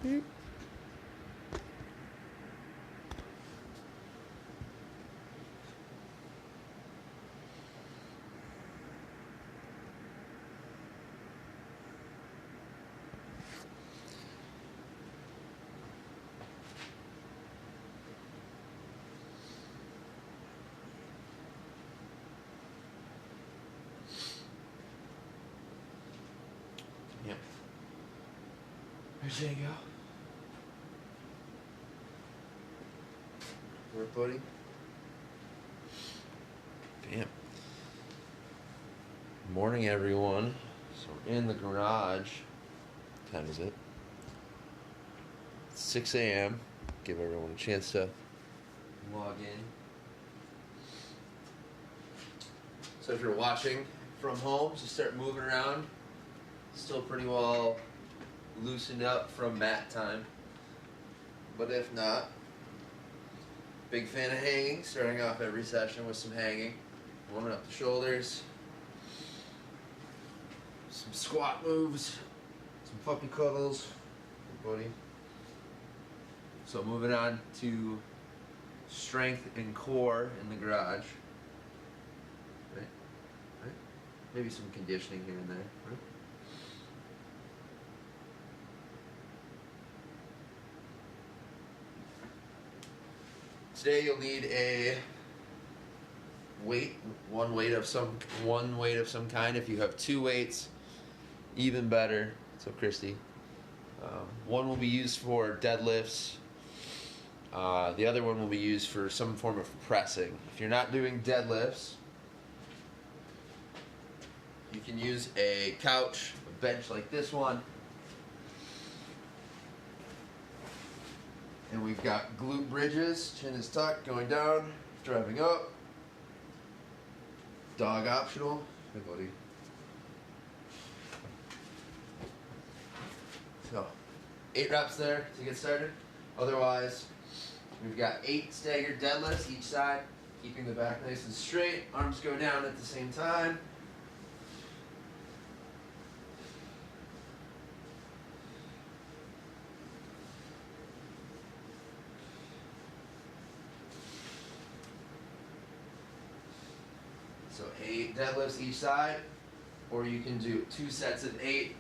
Yep. There's you go. Work, buddy. Bam. Morning, everyone. So we're in the garage. What time is it? It's 6 a.m. Give everyone a chance to log in. So if you're watching from home, just start moving around. Still pretty well loosened up from mat time. But if not, big fan of hanging, starting off every session with some hanging. Warming up the shoulders. Some squat moves. Some puppy cuddles. Good buddy. So moving on to strength and core in the garage. Right? Right? Maybe some conditioning here and there. Right? Today you'll need a weight, one weight of some kind. If you have two weights, even better. So Christy, one will be used for deadlifts. The other one will be used for some form of pressing. If you're not doing deadlifts, you can use a couch, a bench like this one. And we've got glute bridges, chin is tucked, going down, driving up. Dog optional. Hey, buddy. So, 8 reps there to get started. Otherwise, we've got 8 staggered deadlifts each side, keeping the back nice and straight. Arms go down at the same time. So 8 deadlifts each side, or you can do 2 sets of 8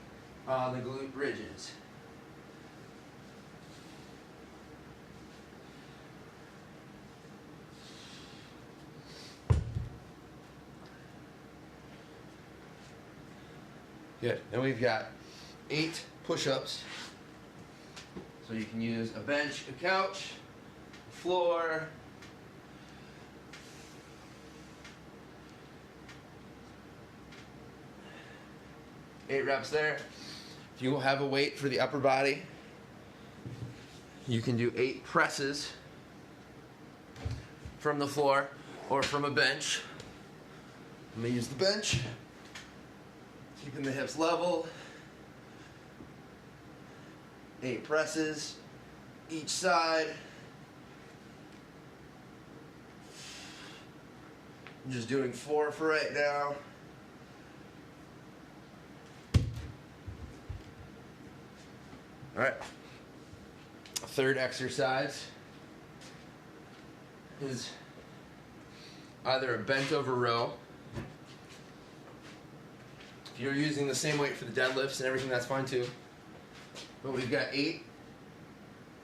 on the glute bridges. Good. Then we've got 8 push-ups. So you can use a bench, a couch, a floor. Eight reps there. If you have a weight for the upper body, you can do 8 presses from the floor or from a bench. I'm going to use the bench, keeping the hips level. 8 presses each side. I'm just doing 4 for right now. All right, third exercise is either a bent over row. If you're using the same weight for the deadlifts and everything, that's fine too. But we've got 8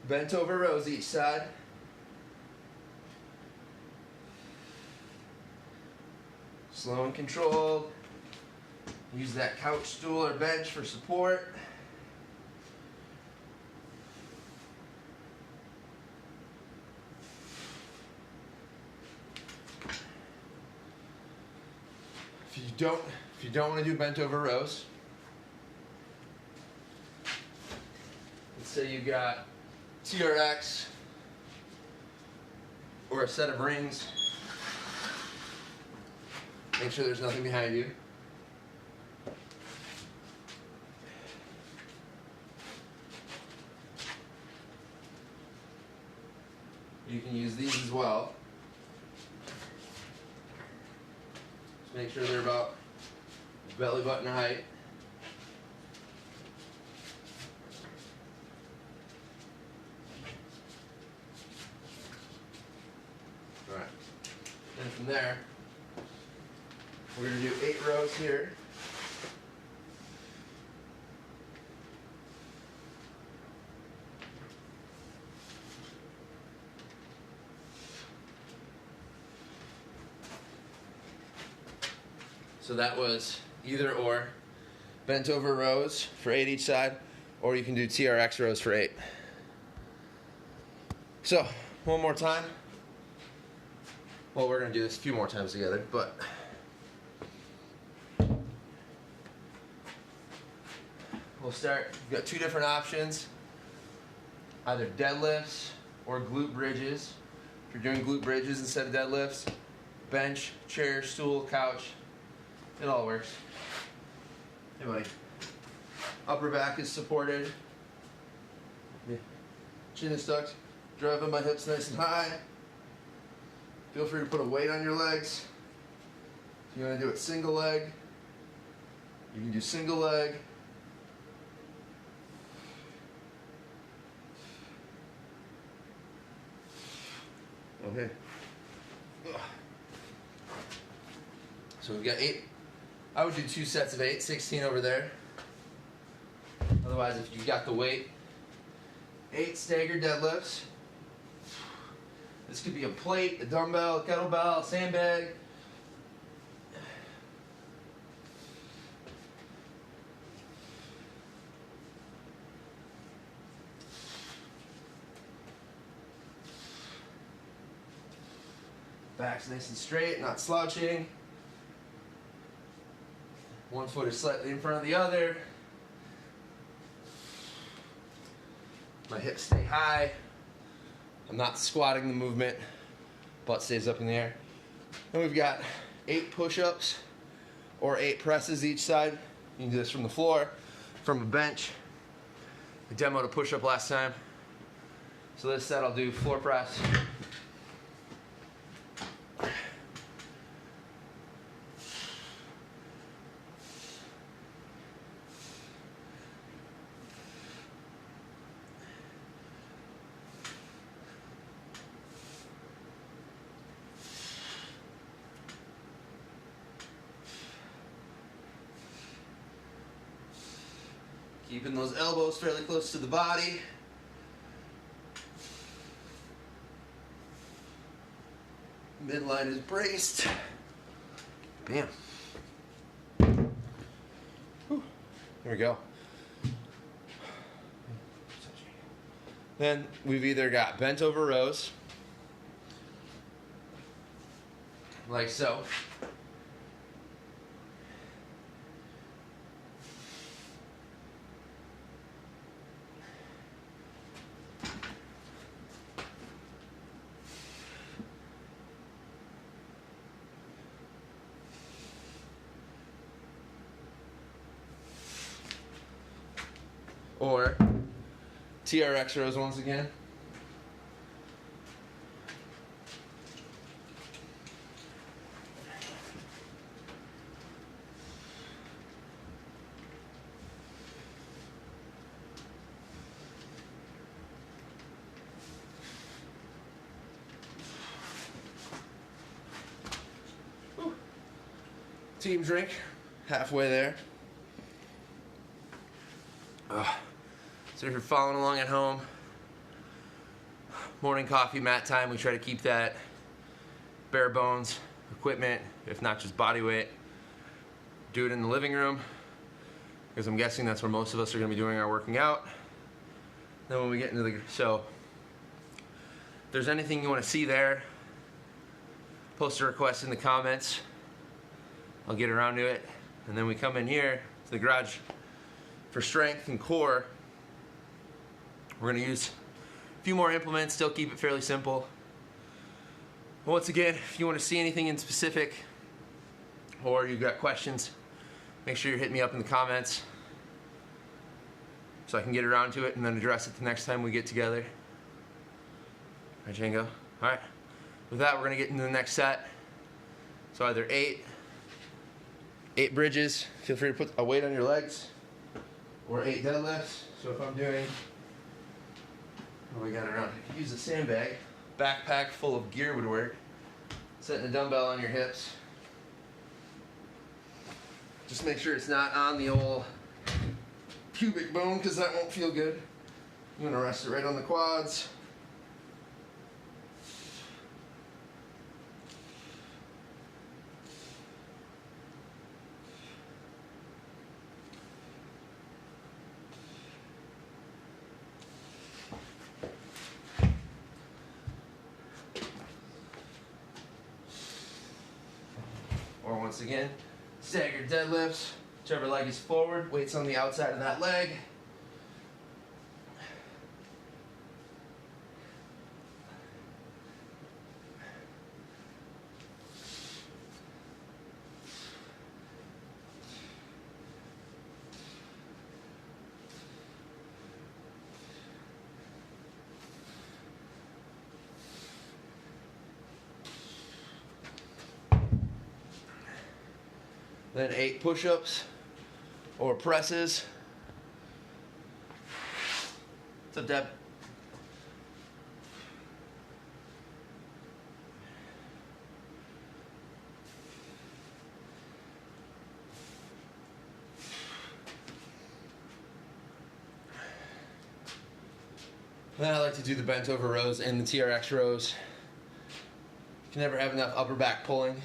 bent over rows each side. Slow and controlled. Use that couch, stool, or bench for support. If you don't want to do bent over rows, let's say you got TRX or a set of rings. Make sure there's nothing behind you. You can use these as well. Just make sure they're about belly button height. from there. We're going to do 8 rows here. So that was either or. Bent over rows for 8 each side, or you can do TRX rows for 8. So, one more time. Well, we're going to do this a few more times together, but we'll start. We've got 2 different options, either deadlifts or glute bridges. If you're doing glute bridges instead of deadlifts, bench, chair, stool, couch, it all works. Hey buddy. Upper back is supported. Chin is tucked. Driving my hips nice and high. Feel free to put a weight on your legs. If you want to do it single leg, you can do single leg. Okay. So we've got 8. I would do 2 sets of 8, 16 over there. Otherwise, if you've got the weight, 8 staggered deadlifts. This could be a plate, a dumbbell, a kettlebell, a sandbag. Back's nice and straight, not slouching. One foot is slightly in front of the other. My hips stay high. I'm not squatting the movement. Butt stays up in the air. Then we've got 8 push-ups or 8 presses each side. You can do this from the floor, from a bench. I demoed a push-up last time. So this set I'll do floor press. Keeping those elbows fairly close to the body. Midline is braced. Bam. Whew. There we go. Then we've either got bent over rows, like so. Or TRX rows once again. Whew. Team drink, halfway there. So if you're following along at home, morning coffee, mat time, we try to keep that bare bones equipment, if not just body weight. Do it in the living room, because I'm guessing that's where most of us are going to be doing our working out. Then when we get into so if there's anything you want to see there, post a request in the comments. I'll get around to it. And then we come in here to the garage for strength and core. We're going to use a few more implements, still keep it fairly simple. But once again, if you want to see anything in specific or you've got questions, make sure you hit me up in the comments so I can get around to it and then address it the next time we get together. All right, Django. All right. With that, we're going to get into the next set. So either 8 bridges. Feel free to put a weight on your legs. Or 8 deadlifts. So if I'm doing, what do we got around? I could use a sandbag. Backpack full of gear would work. Setting a dumbbell on your hips. Just make sure it's not on the old pubic bone because that won't feel good. I'm going to rest it right on the quads. Or once again, staggered deadlifts. Whichever leg is forward, weight's on the outside of that leg. Then 8 push-ups or presses. What's up, Deb? Then I like to do the bent over rows and the TRX rows. You can never have enough upper back pulling.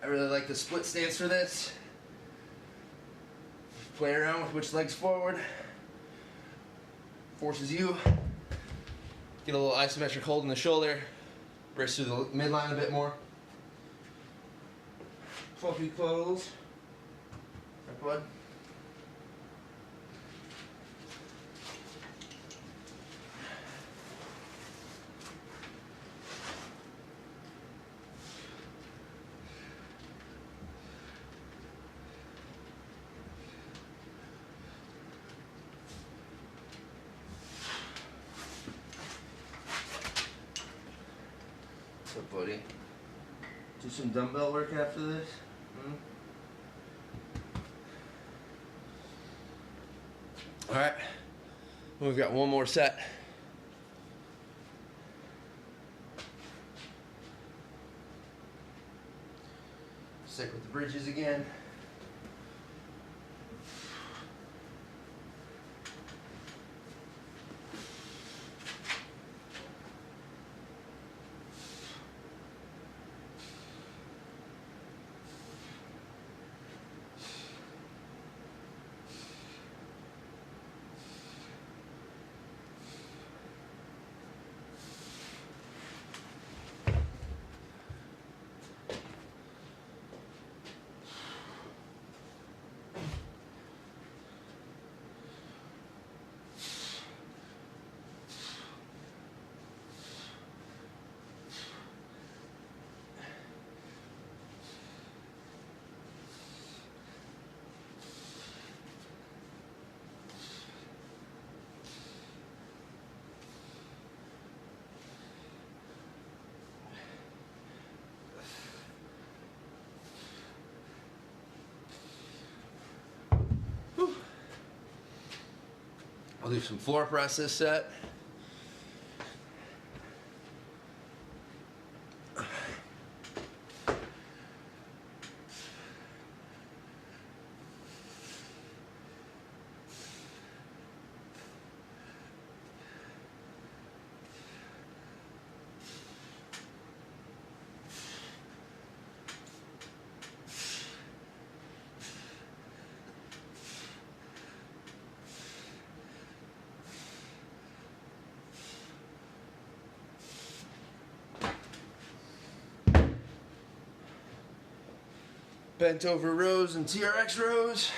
I really like the split stance for this. Play around with which leg's forward. Forces you. Get a little isometric hold in the shoulder. Brace through the midline a bit more. Fluffy clothes. Right, bud? What's up, buddy? Do some dumbbell work after this? Alright, we've got one more set. Stick with the bridges again. I'll do some floor press this set. Bent over rows and TRX rows.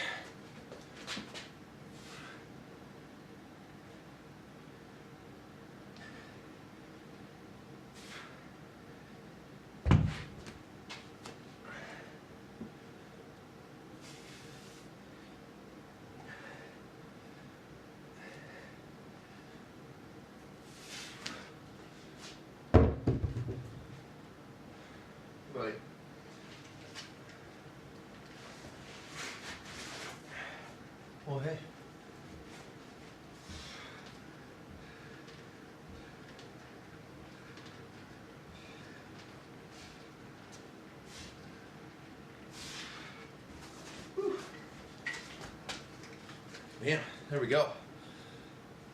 Yeah, there we go.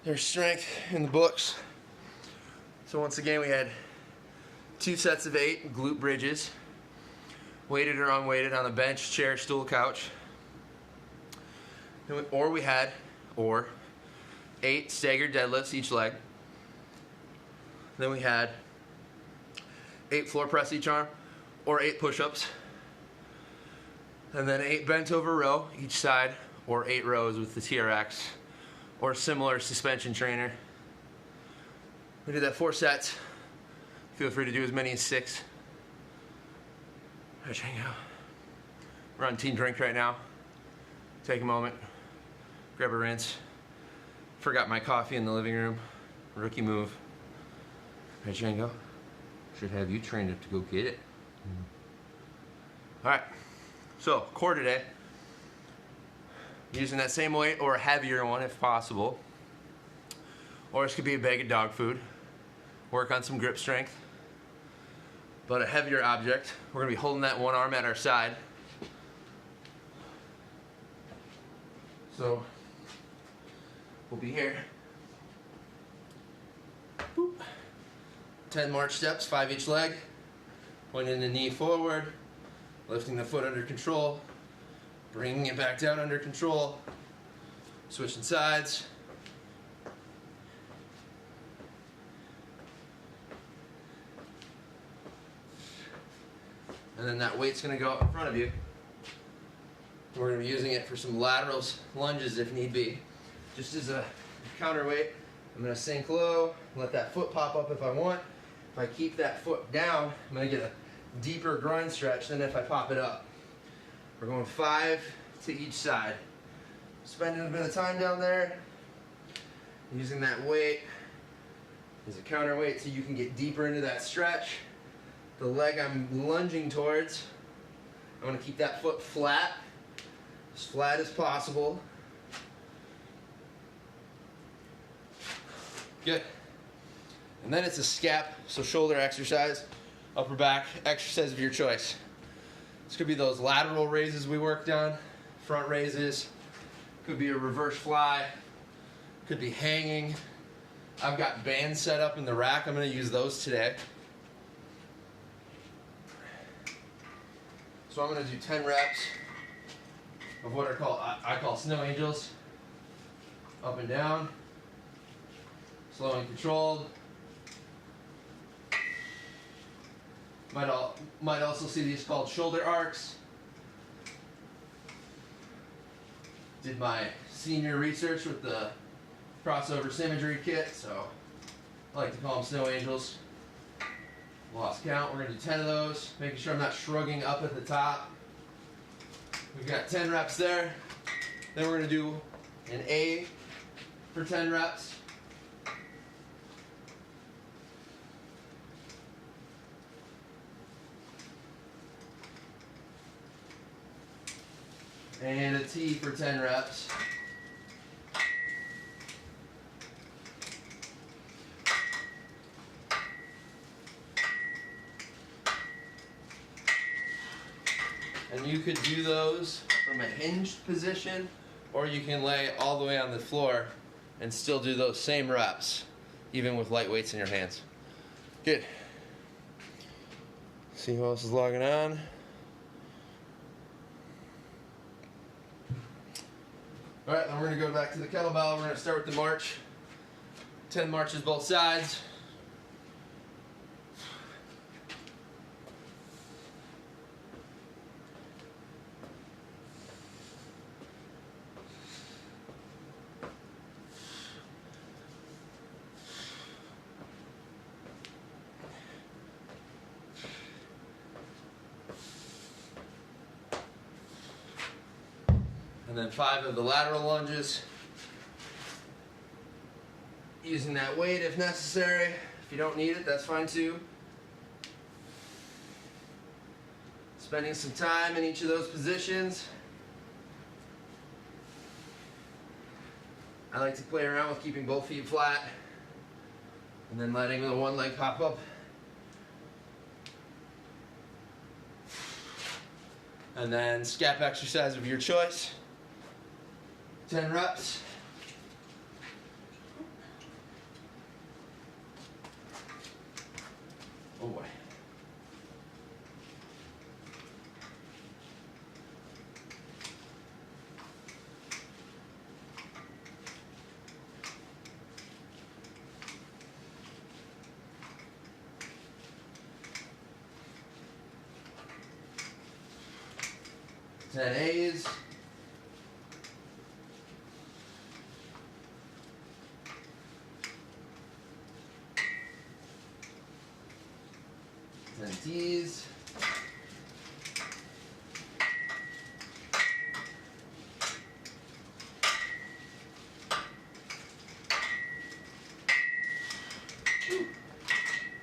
There's strength in the books. So once again, we had 2 sets of 8 glute bridges, weighted or unweighted on the bench, chair, stool, couch. Or we had 8 staggered deadlifts each leg. Then we had 8 floor press each arm, or 8 push-ups. And then 8 bent over row each side, or 8 rows with the TRX, or similar suspension trainer. We did that 4 sets. Feel free to do as many as 6. There you go. We're on team drink right now. Take a moment, grab a rinse. Forgot my coffee in the living room. Rookie move. Right, Django. Should have you trained up to go get it. All right. So core today. Using that same weight or a heavier one if possible. Or this could be a bag of dog food. Work on some grip strength. But a heavier object. We're gonna be holding that one arm at our side. So we'll be here. Boop. 10 march steps, 5 each leg. Pointing the knee forward, lifting the foot under control, bringing it back down under control, switching sides. And then that weight's gonna go up in front of you. We're gonna be using it for some laterals, lunges if need be. Just as a counterweight, I'm gonna sink low, let that foot pop up if I want. If I keep that foot down, I'm gonna get a deeper groin stretch than if I pop it up. We're going 5 to each side. Spending a bit of time down there, using that weight as a counterweight so you can get deeper into that stretch. The leg I'm lunging towards, I want to keep that foot flat as possible. Good. And then it's a scap, so shoulder exercise, upper back exercise of your choice. This could be those lateral raises we worked on, front raises, could be a reverse fly, could be hanging. I've got bands set up in the rack. I'm going to use those today. So I'm going to do 10 reps of what I call snow angels. Up and down, slow and controlled. Might also see these called shoulder arcs. Did my senior research with the crossover symmetry kit, so I like to call them snow angels. Lost count. We're going to do 10 of those, making sure I'm not shrugging up at the top. We've got 10 reps there. Then we're going to do an A for 10 reps. And a T for 10 reps. And you could do those from a hinged position, or you can lay all the way on the floor and still do those same reps, even with light weights in your hands. Good. See who else is logging on. All right, then we're going to go back to the kettlebell. We're going to start with the march. 10 marches both sides. And then 5 of the lateral lunges. Using that weight if necessary. If you don't need it, that's fine too. Spending some time in each of those positions. I like to play around with keeping both feet flat and then letting the one leg pop up. And then scap exercise of your choice. 10 reps. Oh boy. Ten A's. Ten T's.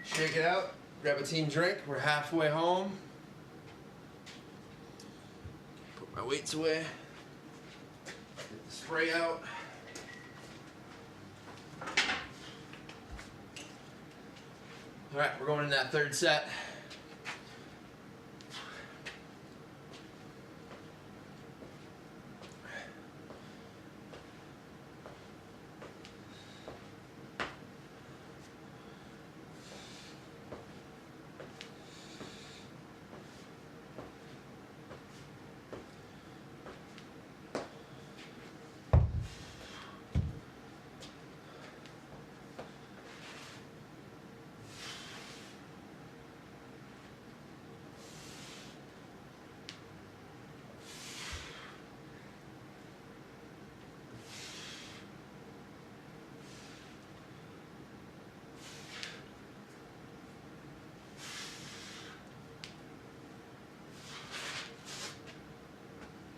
Shake it out. Grab a team drink. We're halfway home. Put my weights away. Get the spray out. All right, we're going in that third set.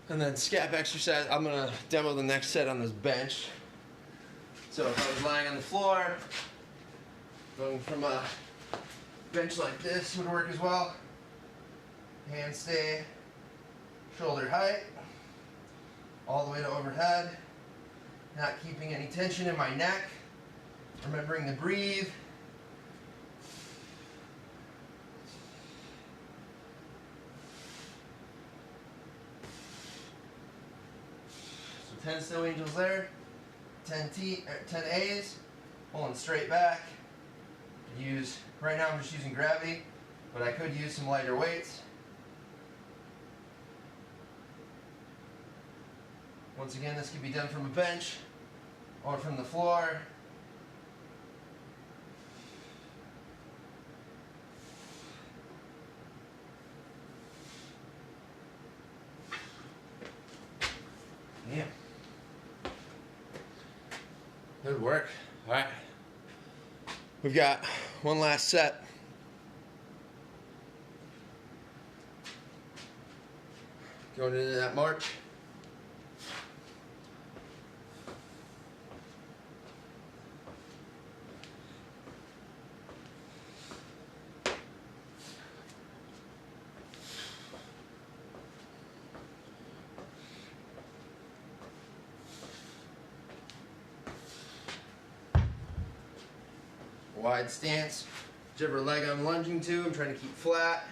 And then scap exercise, I'm gonna demo the next set on this bench. So if I was lying on the floor, going from a bench like this would work as well. Hands stay shoulder height, all the way to overhead. Not keeping any tension in my neck. Remembering to breathe. So 10 snow angels there, 10 A's, pulling straight back. Right now I'm just using gravity, but I could use some lighter weights. Once again, this could be done from a bench or from the floor. Yeah. Good work. All right. We've got one last set. Going into that march. Wide stance, whichever leg I'm lunging to, I'm trying to keep flat,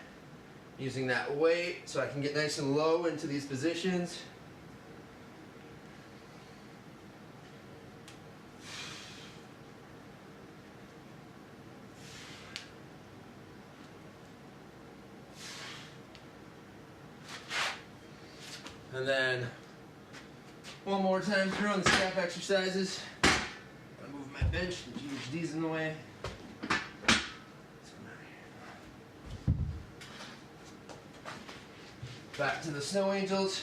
using that weight so I can get nice and low into these positions. And then one more time through on the scap exercises. I'm gonna move my bench, the GHD's in the way. Back to the snow angels,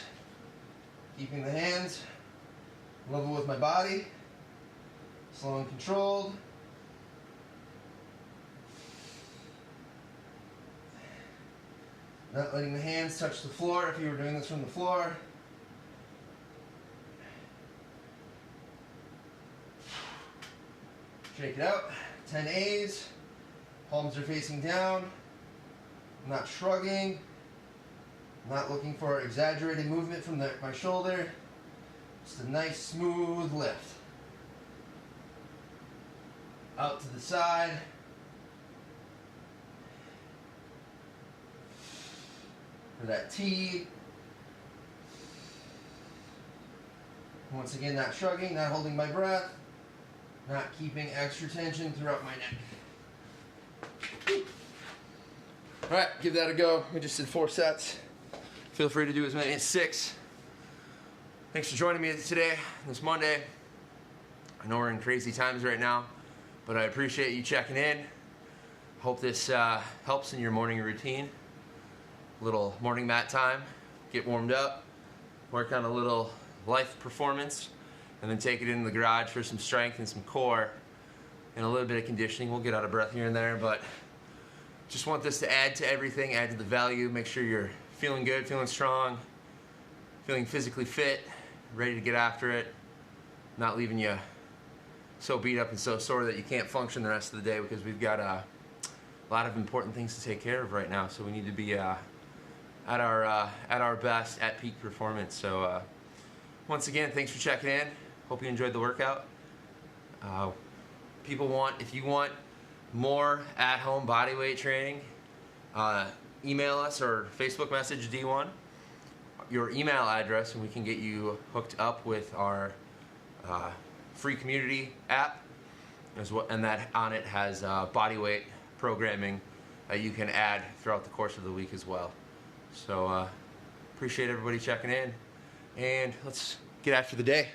keeping the hands level with my body, slow and controlled. Not letting the hands touch the floor if you were doing this from the floor. Shake it out. 10 A's. Palms are facing down. I'm not shrugging. I'm not looking for exaggerated movement from my shoulder. Just a nice smooth lift. Out to the side. For that T. Once again, not shrugging, not holding my breath, not keeping extra tension throughout my neck. All right, give that a go. We just did 4 sets. Feel free to do as many as 6. Thanks for joining me today, this Monday. I know we're in crazy times right now, but I appreciate you checking in. Hope this helps in your morning routine. Little morning mat time, get warmed up, work on a little life performance, and then take it into the garage for some strength and some core and a little bit of conditioning. We'll get out of breath here and there, but just want this to add to everything, add to the value, make sure you're feeling good, feeling strong, feeling physically fit, ready to get after it, not leaving you so beat up and so sore that you can't function the rest of the day, because we've got a lot of important things to take care of right now, so we need to be at our best, at peak performance. So once again, thanks for checking in. Hope you enjoyed the workout. If you want more at-home bodyweight training, email us or Facebook message D1 your email address, and we can get you hooked up with our free community app, as well, and that on it has bodyweight programming that you can add throughout the course of the week as well. So appreciate everybody checking in, and let's get after the day.